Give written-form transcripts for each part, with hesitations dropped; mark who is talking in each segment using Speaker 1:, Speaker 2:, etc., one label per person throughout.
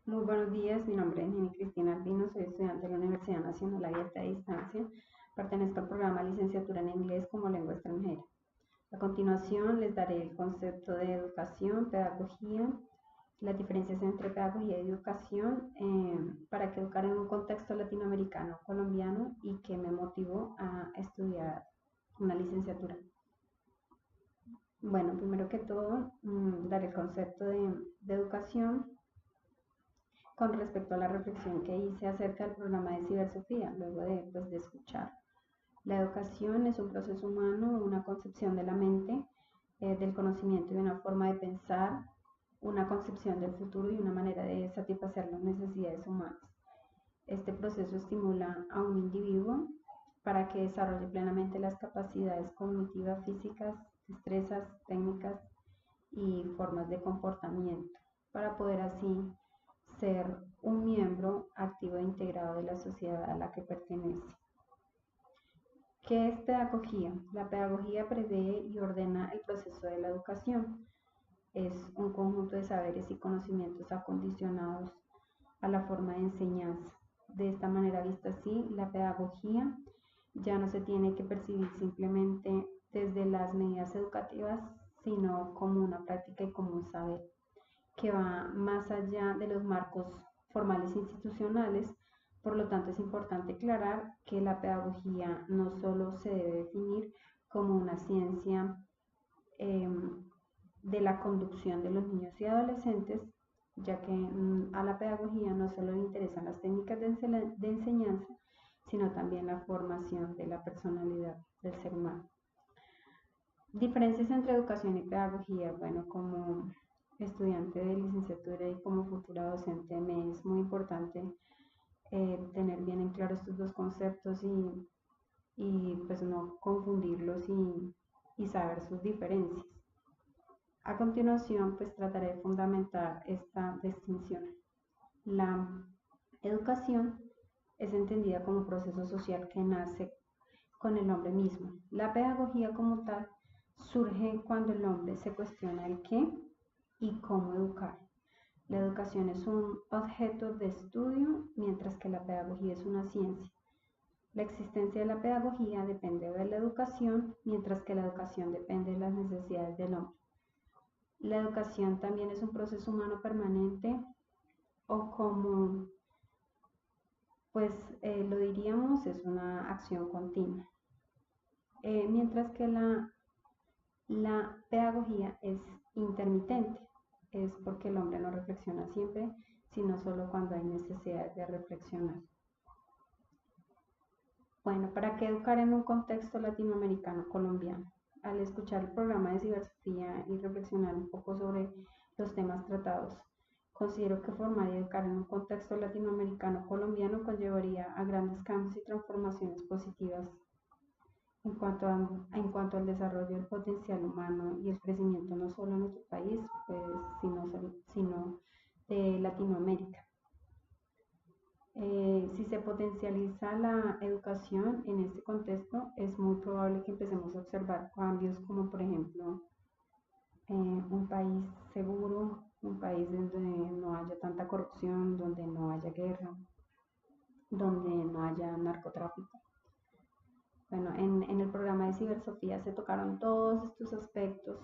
Speaker 1: Muy buenos días, mi nombre es Nini Cristina Albino, soy estudiante de la Universidad Nacional Abierta a Distancia. Pertenezco al programa Licenciatura en Inglés como Lengua Extranjera. A continuación les daré el concepto de educación, pedagogía, las diferencias entre pedagogía y educación, para que educar en un contexto latinoamericano colombiano y que me motivó a estudiar una licenciatura. Bueno, primero que todo, daré el concepto de educación con respecto a la reflexión que hice acerca del programa de Cibersofía, luego de escuchar. La educación es un proceso humano, una concepción de la mente, del conocimiento y una forma de pensar, una concepción del futuro y una manera de satisfacer las necesidades humanas. Este proceso estimula a un individuo para que desarrolle plenamente las capacidades cognitivas, físicas, destrezas, técnicas y formas de comportamiento, para poder así ser un miembro activo e integrado de la sociedad a la que pertenece. ¿Qué es pedagogía? La pedagogía prevé y ordena el proceso de la educación. Es un conjunto de saberes y conocimientos acondicionados a la forma de enseñanza. De esta manera vista así, la pedagogía ya no se tiene que percibir simplemente desde las medidas educativas, sino como una práctica y como un saber que va más allá de los marcos formales institucionales. Por lo tanto, es importante aclarar que la pedagogía no solo se debe definir como una ciencia eh, de la conducción de los niños y adolescentes, ya que a la pedagogía no solo le interesan las técnicas de enseñanza, sino también la formación de la personalidad del ser humano. Diferencias entre educación y pedagogía. Bueno, como estudiante de licenciatura y como futura docente me es muy importante tener bien en claro estos dos conceptos y pues no confundirlos y saber sus diferencias. A continuación, pues trataré de fundamentar esta distinción. La educación es entendida como un proceso social que nace con el hombre mismo. La pedagogía como tal surge cuando el hombre se cuestiona el qué y cómo educar. La educación es un objeto de estudio, mientras que la pedagogía es una ciencia. La existencia de la pedagogía depende de la educación, mientras que la educación depende de las necesidades del hombre. La educación también es un proceso humano permanente o como pues lo diríamos es una acción continua. Mientras que la pedagogía es intermitente, es porque el hombre no reflexiona siempre, sino solo cuando hay necesidad de reflexionar. Bueno, ¿para qué educar en un contexto latinoamericano colombiano? Al escuchar el programa de Cibersofía y reflexionar un poco sobre los temas tratados, considero que formar y educar en un contexto latinoamericano colombiano conllevaría a grandes cambios y transformaciones positivas en cuanto al desarrollo del potencial humano y el crecimiento no solo en nuestro país, pues, sino de Latinoamérica. Si se potencializa la educación en este contexto, es muy probable que empecemos a observar cambios como por ejemplo un país seguro, un país donde no haya tanta corrupción, donde no haya guerra, donde no haya narcotráfico. Bueno, en el programa de Cibersofía se tocaron todos estos aspectos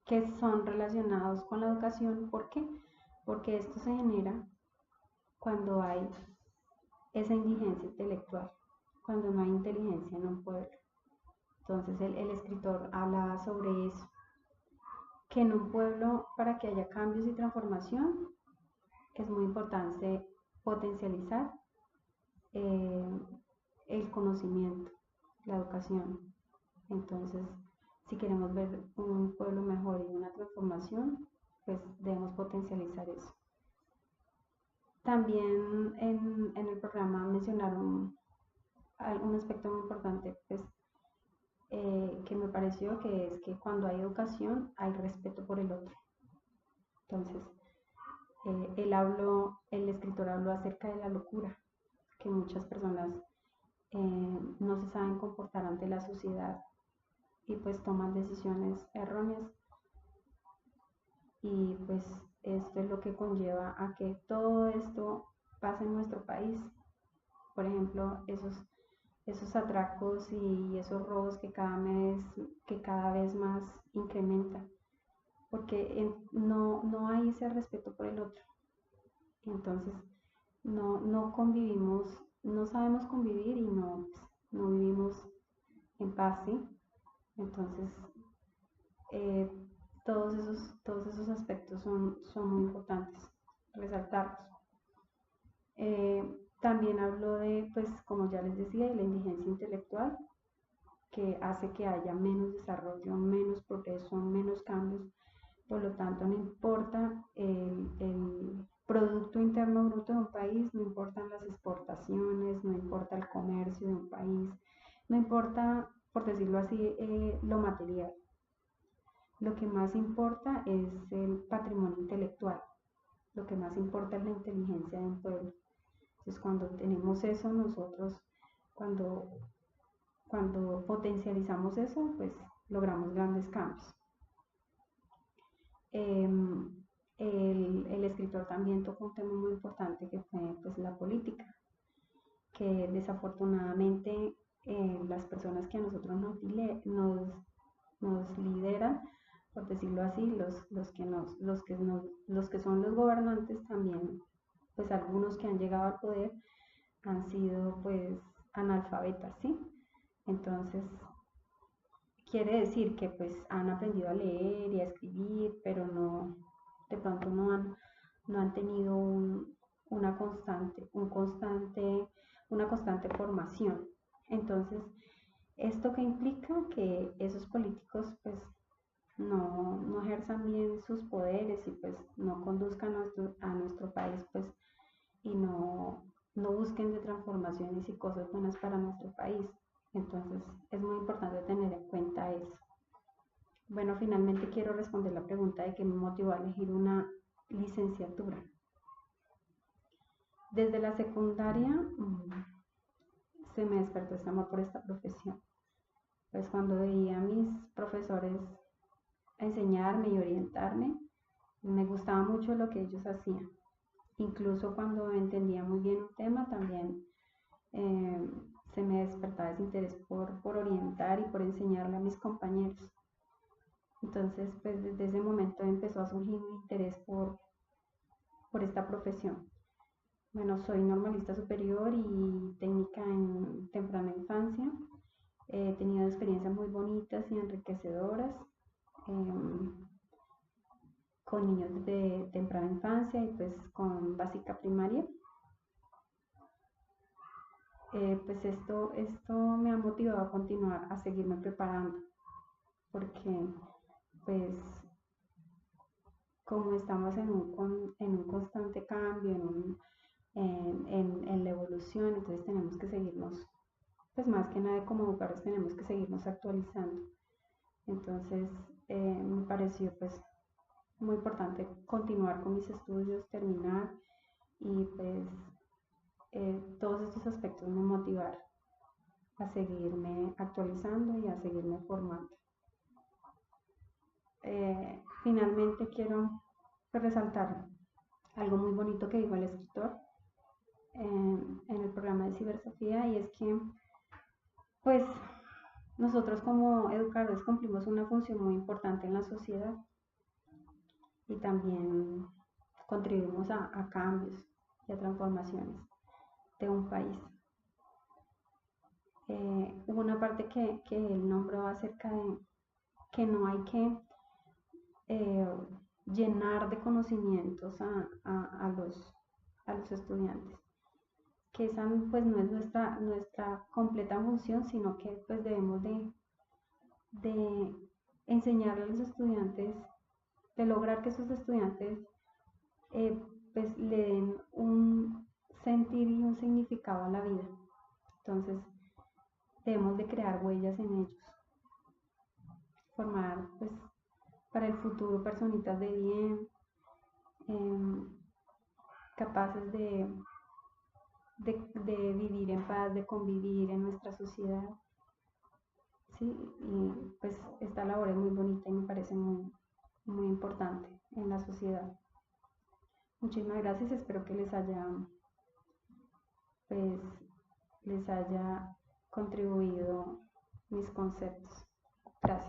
Speaker 1: que son relacionados con la educación. ¿Por qué? Porque esto se genera cuando hay esa indigencia intelectual, cuando no hay inteligencia en un pueblo. Entonces el escritor hablaba sobre eso, que en un pueblo para que haya cambios y transformación es muy importante potencializar eh, el conocimiento, la educación. Entonces, si queremos ver un pueblo mejor y una transformación, pues debemos potencializar eso. También en el programa mencionaron un aspecto muy importante, pues, que me pareció que es que cuando hay educación hay respeto por el otro. Entonces, el escritor habló acerca de la locura, que muchas personas no se saben comportar ante la sociedad y pues toman decisiones erróneas y pues esto es lo que conlleva a que todo esto pase en nuestro país. Por ejemplo, esos atracos y esos robos que cada vez más incrementan, porque no hay ese respeto por el otro. Entonces, no convivimos, no sabemos convivir y no vivimos en paz, ¿sí? Entonces, eh, todos esos aspectos son muy importantes resaltarlos. Eh, También hablo de, pues, como ya les decía, de la indigencia intelectual, que hace que haya menos desarrollo, menos progreso, menos cambios. Por lo tanto, no importa el Producto Interno Bruto de un país, no importan las exportaciones, no importa el comercio de un país, no importa, por decirlo así, lo material. Lo que más importa es el patrimonio intelectual, lo que más importa es la inteligencia de un pueblo. Entonces, cuando tenemos eso, nosotros, cuando, cuando potencializamos eso, pues logramos grandes cambios. El escritor también tocó un tema muy importante que fue pues, la política, que desafortunadamente las personas que a nosotros nos lideran, por decirlo así, los que son los gobernantes también, pues algunos que han llegado al poder han sido pues analfabetas, ¿sí? Entonces, quiere decir que pues han aprendido a leer y a escribir, pero de pronto no han tenido una constante formación. Entonces, esto que implica que esos políticos pues no ejerzan bien sus poderes y pues no conduzcan a nuestro país pues y no busquen de transformaciones y cosas buenas para nuestro país. Entonces es muy importante tener en cuenta eso. Bueno, finalmente quiero responder la pregunta de qué me motivó a elegir una licenciatura. Desde la secundaria se me despertó este amor por esta profesión. Pues cuando veía a mis profesores enseñarme y orientarme, me gustaba mucho lo que ellos hacían. Incluso cuando entendía muy bien un tema, también eh, se me despertaba ese interés por orientar y por enseñarle a mis compañeros. Entonces, pues desde ese momento empezó a surgir mi interés por esta profesión. Bueno, soy normalista superior y técnica en temprana infancia. He tenido experiencias muy bonitas y enriquecedoras con niños de temprana infancia y pues con básica primaria. Pues esto me ha motivado a continuar, a seguirme preparando, porque pues como estamos en un constante cambio, en la evolución, entonces tenemos que seguirnos, pues más que nada como educadores tenemos que seguirnos actualizando. Entonces me pareció pues muy importante continuar con mis estudios, terminar y pues todos estos aspectos me motivaron a seguirme actualizando y a seguirme formando. Finalmente quiero resaltar algo muy bonito que dijo el escritor en el programa de Cibersofía, y es que pues nosotros como educadores cumplimos una función muy importante en la sociedad y también contribuimos a cambios y a transformaciones de un país. Hubo una parte que él nombró acerca de que no hay que eh, llenar de conocimientos a los estudiantes, que esa pues no es nuestra completa función, sino que pues debemos de enseñarle a los estudiantes, de lograr que esos estudiantes pues le den un sentir y un significado a la vida. Entonces debemos de crear huellas en ellos, formar pues para el futuro personitas de bien, capaces de vivir en paz, de convivir en nuestra sociedad. ¿Sí? Y pues esta labor es muy bonita y me parece muy importante. en la sociedad. Muchísimas gracias, espero que pues, les haya contribuido mis conceptos. Gracias.